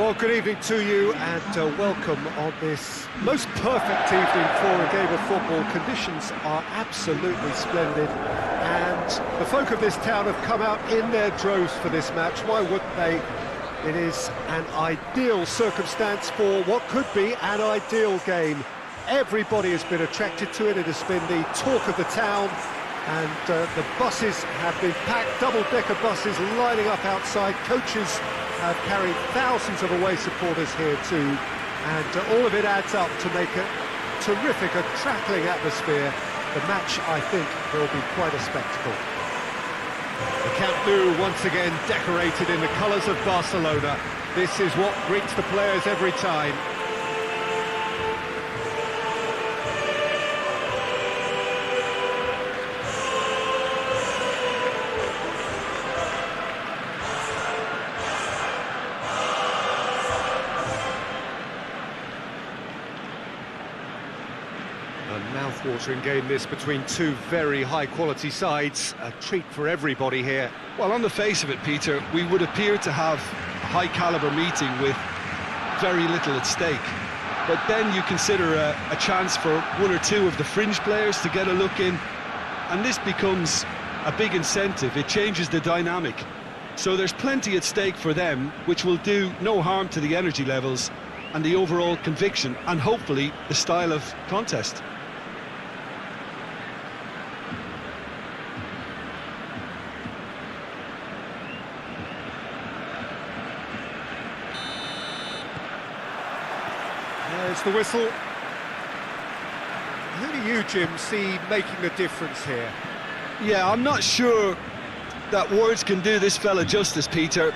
Well, good evening to you and welcome on this most perfect evening for a game of football. Conditions are absolutely splendid and the folk of this town have come out in their droves for this match. Why wouldn't they? It is an ideal circumstance for what could be an ideal game. Everybody has been attracted to it. It has been the talk of the town, and the buses have been packed, double-decker buses lining up outside. Coaches have carried thousands of away supporters here too, and all of it adds up to make a terrific, a crackling atmosphere. The match, I think, will be quite a spectacle. The Camp Nou once again decorated in the colours of Barcelona. This is what greets the players every time. A mouth-watering game this between two very high-quality sides. A treat for everybody here. Well, on the face of it, Peter, we would appear to have a high-caliber meeting with very little at stake. But then you consider a chance for one or two of the fringe players to get a look in, and this becomes a big incentive. It changes the dynamic. So there's plenty at stake for them, which will do no harm to the energy levels and the overall conviction, and hopefully the style of contest. There's the whistle. Who do you, Jim, see making the difference here? Yeah, I'm not sure that words can do this fella justice, Peter.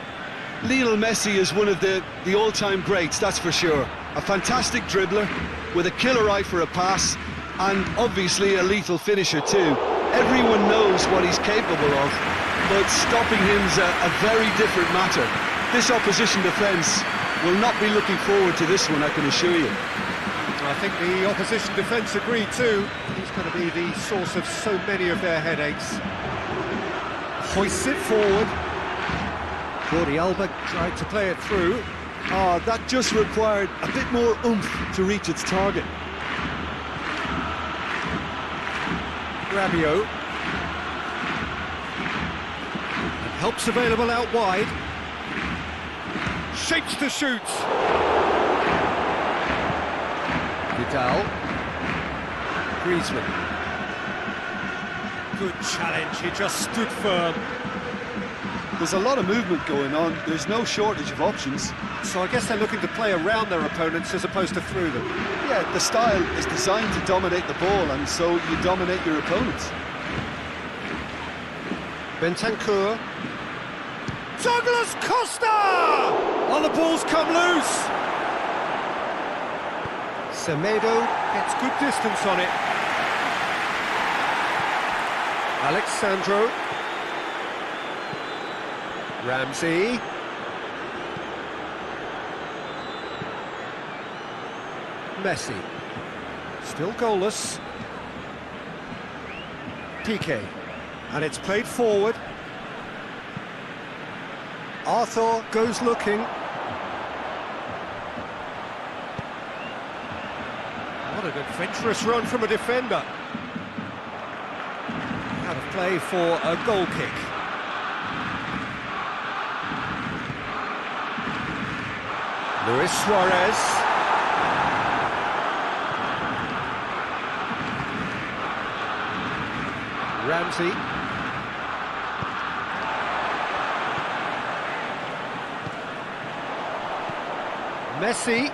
Lionel Messi is one of the all-time greats, that's for sure. A fantastic dribbler with a killer eye for a pass, and obviously a lethal finisher too. Everyone knows what he's capable of, but stopping him's a very different matter. This opposition defence will not be looking forward to this one, I can assure you. I think the opposition defence agree too. He's going to be the source of so many of their headaches. Hoists it forward. Jordi Alba tried to play it through. That just required a bit more oomph to reach its target. Rabiot. And help's available out wide. Shapes to shoot. Vidal. Griezmann. Good challenge, he just stood firm. There's a lot of movement going on, there's no shortage of options. So I guess they're looking to play around their opponents as opposed to through them. Yeah, the style is designed to dominate the ball, and so you dominate your opponents. Bentancur. Douglas Costa! Oh, the ball's come loose! Semedo gets good distance on it. Alexandro. Ramsey. Messi. Still goalless. Piqué. And it's played forward. Arthur goes looking. What an adventurous run from a defender. Out of play for a goal kick. Luis Suarez. Ramsey. Messi.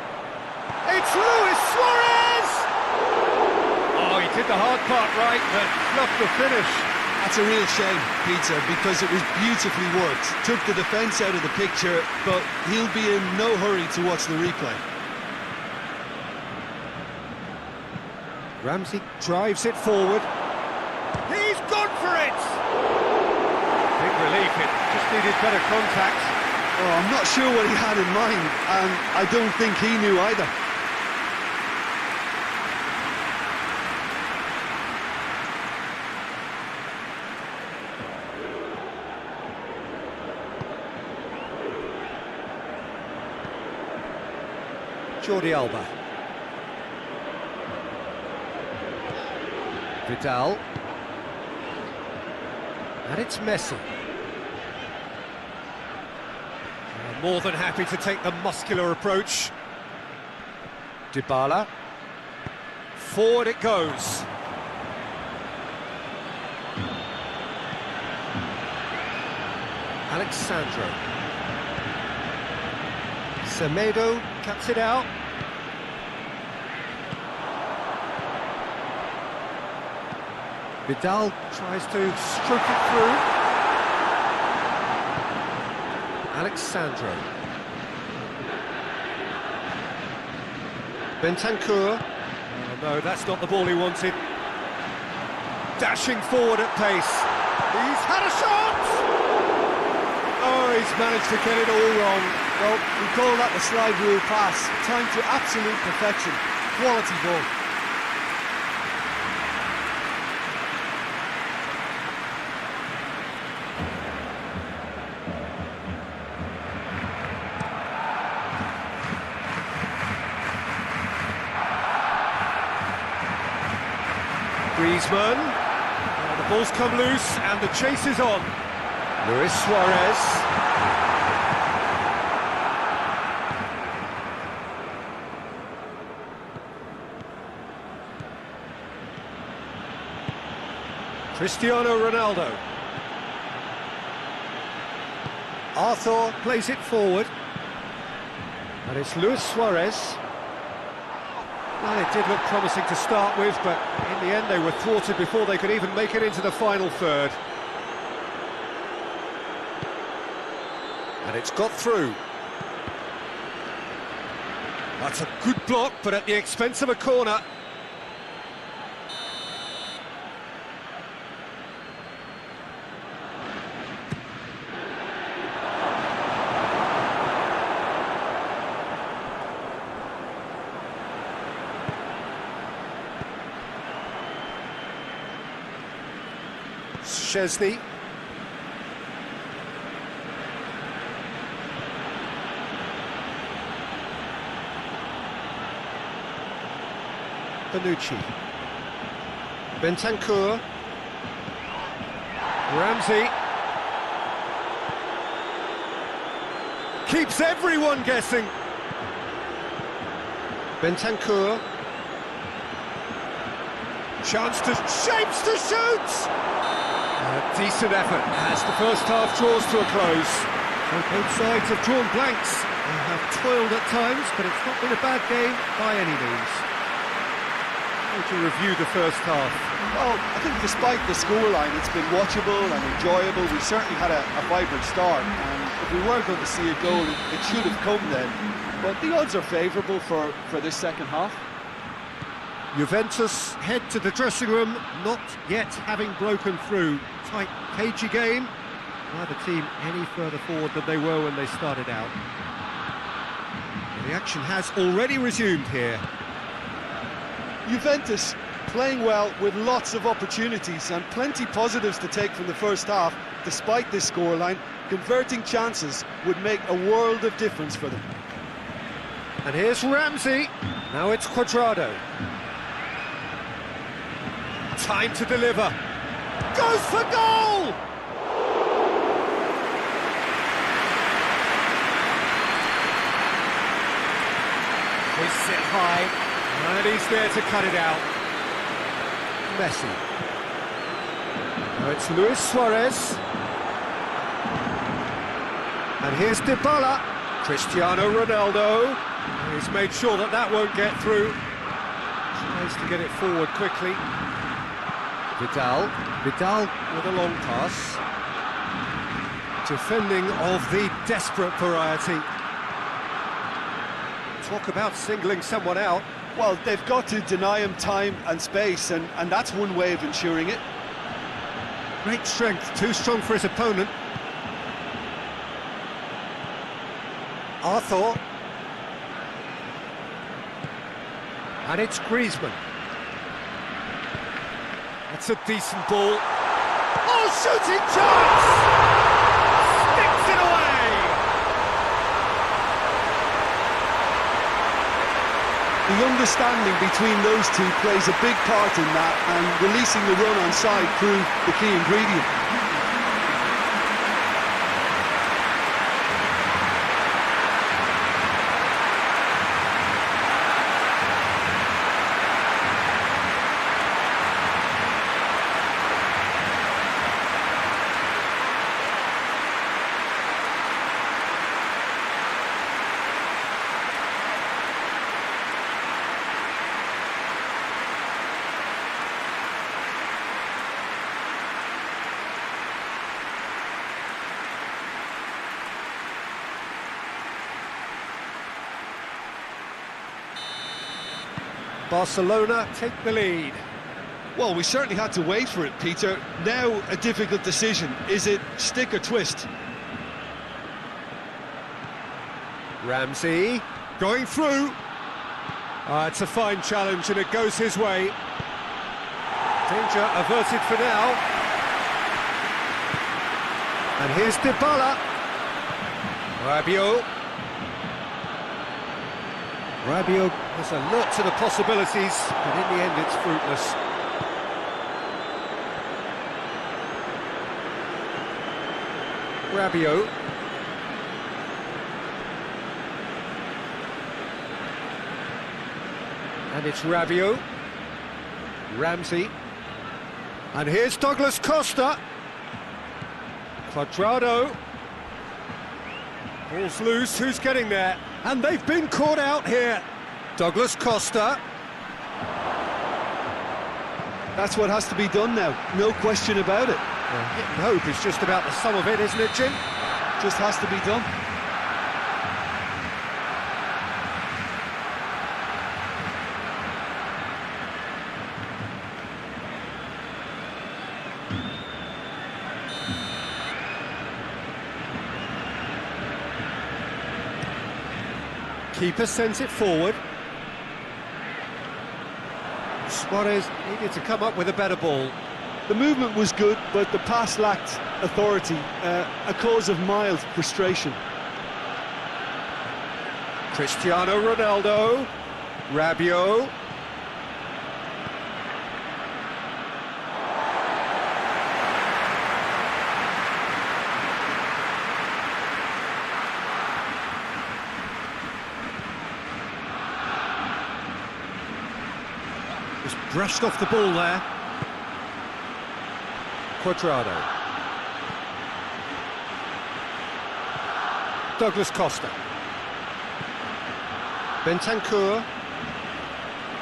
It's Luis Suarez! Oh, he did the hard part right, but fluffed the finish. That's a real shame, Peter, because it was beautifully worked. Took the defence out of the picture, but he'll be in no hurry to watch the replay. Ramsey drives it forward. He's gone for it! Big relief, it just needed better contact. Oh, I'm not sure what he had in mind, and I don't think he knew either. Jordi Alba. Vidal. And it's Messi. More than happy to take the muscular approach. Dybala. Forward it goes. Alexandro. Semedo cuts it out. Vidal tries to stroke it through. Alexandro. Bentancur. Oh no, that's not the ball he wanted. Dashing forward at pace. He's had a shot! Oh, he's managed to get it all wrong. Well, we call that the slide rule pass. Time to absolute perfection. Quality ball. Griezmann. The ball's come loose and the chase is on. Luis Suarez. Cristiano Ronaldo. Arthur plays it forward. And it's Luis Suarez. Well, it did look promising to start with, but in the end they were thwarted before they could even make it into the final third. And it's got through. That's a good block, but at the expense of a corner. Szczesny. Bonucci. Bentancur. Ramsey. Keeps everyone guessing. Bentancur. Chance to... shapes to shoot! A decent effort as the first half draws to a close. So both sides have drawn blanks. They have toiled at times, but it's not been a bad game by any means. How would you review the first half? Well, I think despite the scoreline, it's been watchable and enjoyable. We certainly had a vibrant start, and if we were going to see a goal, it should have come then. But the odds are favourable for this second half. Juventus head to the dressing room, not yet having broken through. Tight, cagey game. Neither team any further forward than they were when they started out. The action has already resumed here. Juventus playing well with lots of opportunities and plenty positives to take from the first half. Despite this scoreline, converting chances would make a world of difference for them. And here's Ramsey. Now it's Cuadrado. Time to deliver. Goes for goal! Hoists it high, and he's there to cut it out. Messi. Now it's Luis Suarez. And here's Dybala. Cristiano Ronaldo. He's made sure that that won't get through. Tries to get it forward quickly. Vidal with a long pass. Defending of the desperate variety. Talk about singling someone out. Well, they've got to deny him time and space, and that's one way of ensuring it. Great strength, too strong for his opponent. Arthur. And it's Griezmann. That's a decent ball. Oh, shooting chance! Sticks it away! The understanding between those two plays a big part in that, and releasing the run on side proved the key ingredient. Barcelona take the lead. Well, we certainly had to wait for it, Peter. Now a difficult decision. Is it stick or twist? Ramsey going through. It's a fine challenge and it goes his way. Danger averted for now. And here's Dybala. Rabiot has alert to the possibilities, but in the end it's fruitless. Rabiot. And it's Rabiot. Ramsey. And here's Douglas Costa. Cuadrado. Ball's loose, who's getting there? And they've been caught out here. Douglas Costa. That's what has to be done now, no question about it. Hitting hope is just about the sum of it, isn't it, Jim? Just has to be done. Keeper sends it forward. Suarez needed to come up with a better ball. The movement was good, but the pass lacked authority, a cause of mild frustration. Cristiano Ronaldo. Rabiot. Just brushed off the ball there. Cuadrado. Douglas Costa. Bentancur.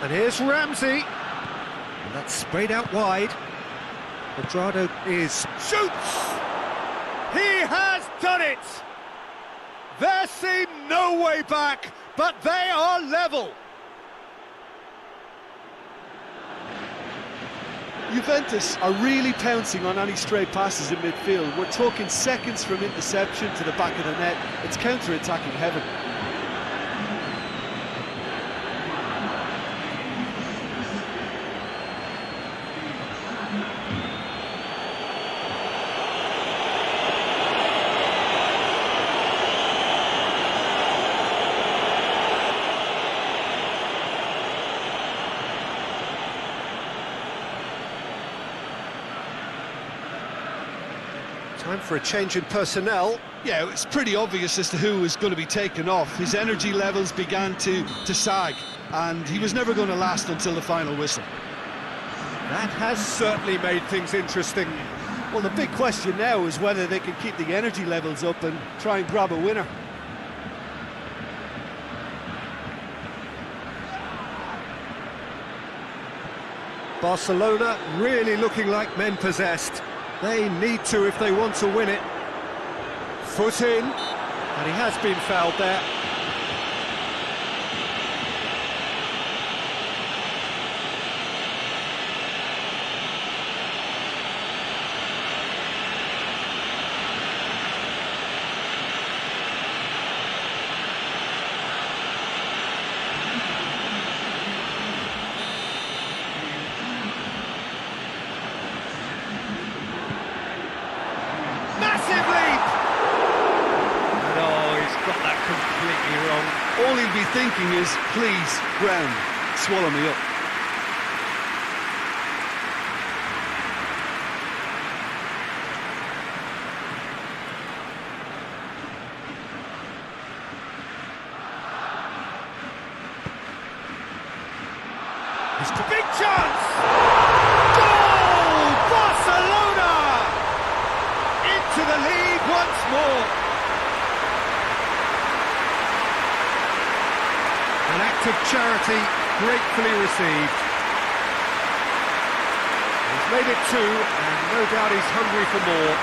And here's Ramsey. And that's sprayed out wide. Cuadrado shoots! He has done it! There seemed no way back, but they are level. Juventus are really pouncing on any stray passes in midfield. We're talking seconds from interception to the back of the net. It's counter-attacking heaven. Time for a change in personnel. Yeah, it's pretty obvious as to who was going to be taken off. His energy levels began to sag, and he was never going to last until the final whistle. That has certainly made things interesting. Well, the big question now is whether they can keep the energy levels up and try and grab a winner. Barcelona really looking like men possessed. They need to if they want to win it. Foot in, and he has been fouled there. Got that completely thinking is, please, ground, swallow me up. It's a big chance! Goal! Barcelona! Into the lead once more. An act of charity gratefully received. He's made it two, and no doubt he's hungry for more.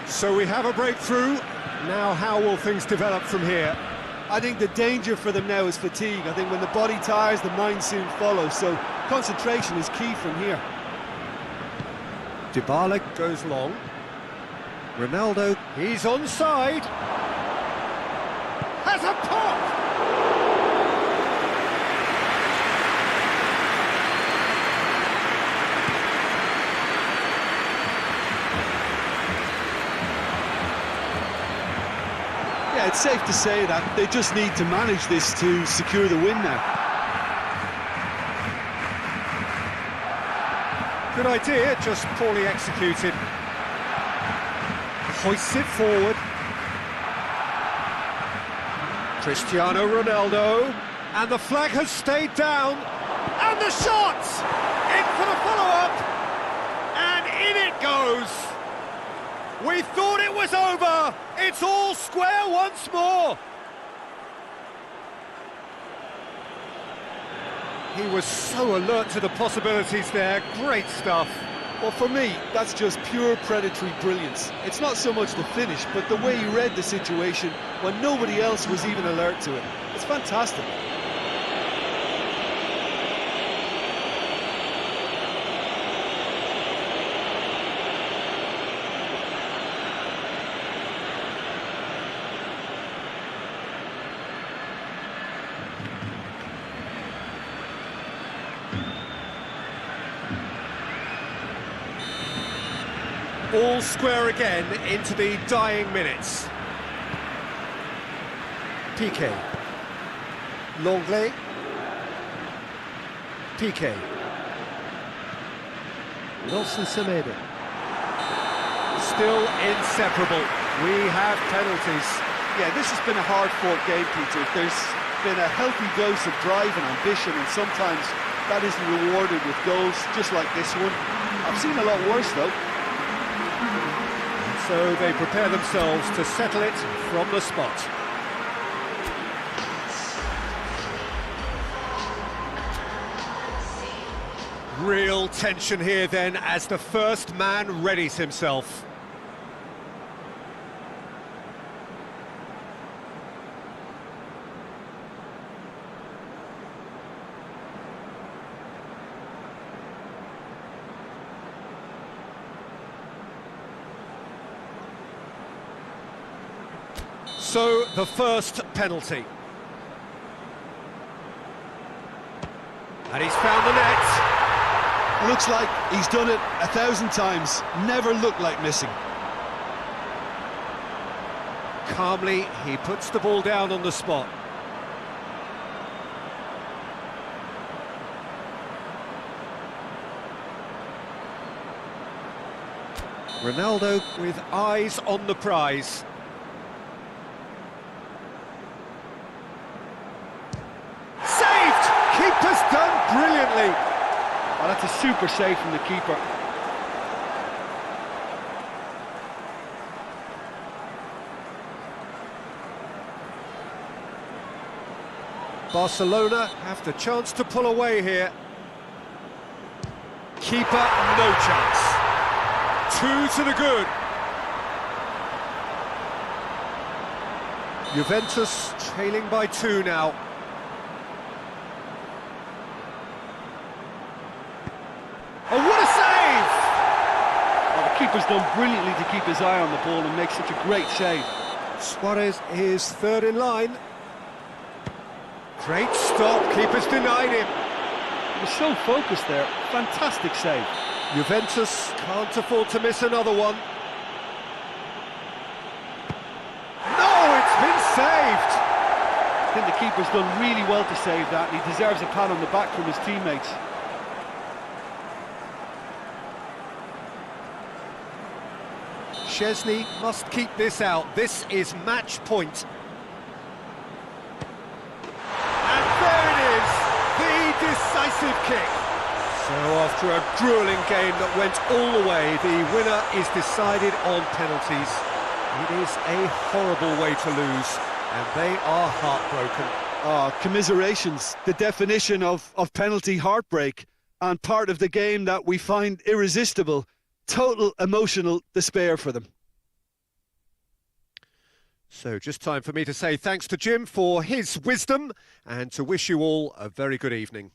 So we have a breakthrough. Now how will things develop from here? I think the danger for them now is fatigue. I think when the body tires, the mind soon follows, so concentration is key from here. Dybala goes long. Ronaldo, he's onside. Has a pop! Yeah, it's safe to say that they just need to manage this to secure the win now. Good idea, just poorly executed. Hoists it forward. Cristiano Ronaldo. And the flag has stayed down. And the shot! In for the follow-up. And in it goes. We thought it was over. It's all square once more. He was so alert to the possibilities there. Great stuff. Well, for me, that's just pure predatory brilliance. It's not so much the finish, but the way he read the situation when nobody else was even alert to it. It's fantastic. All square again into the dying minutes. Piqué. Longley. Piqué. Nelson Semedo. Still inseparable. We have penalties. Yeah, this has been a hard-fought game, Peter. There's been a healthy dose of drive and ambition, and sometimes that isn't rewarded with goals, just like this one. I've seen a lot worse, though. So they prepare themselves to settle it from the spot. Real tension here then as the first man readies himself. So, the first penalty. And he's found the net. Looks like he's done it 1,000 times. Never looked like missing. Calmly, he puts the ball down on the spot. Ronaldo with eyes on the prize. Keeper's done brilliantly. Oh, that's a super save from the keeper. Barcelona have the chance to pull away here. Keeper, no chance. 2 to the good. Juventus trailing by 2 now. Oh, what a save! Well, the keeper's done brilliantly to keep his eye on the ball and make such a great save. Suarez is third in line. Great stop, keeper's denied him. He was so focused there, fantastic save. Juventus can't afford to miss another one. No, it's been saved! I think the keeper's done really well to save that, and he deserves a pat on the back from his teammates. Szczesny must keep this out. This is match point. And there it is, the decisive kick. So after a grueling game that went all the way, the winner is decided on penalties. It is a horrible way to lose, and they are heartbroken. Oh, commiserations, the definition of penalty heartbreak, and part of the game that we find irresistible. Total emotional despair for them. So just time for me to say thanks to Jim for his wisdom and to wish you all a very good evening.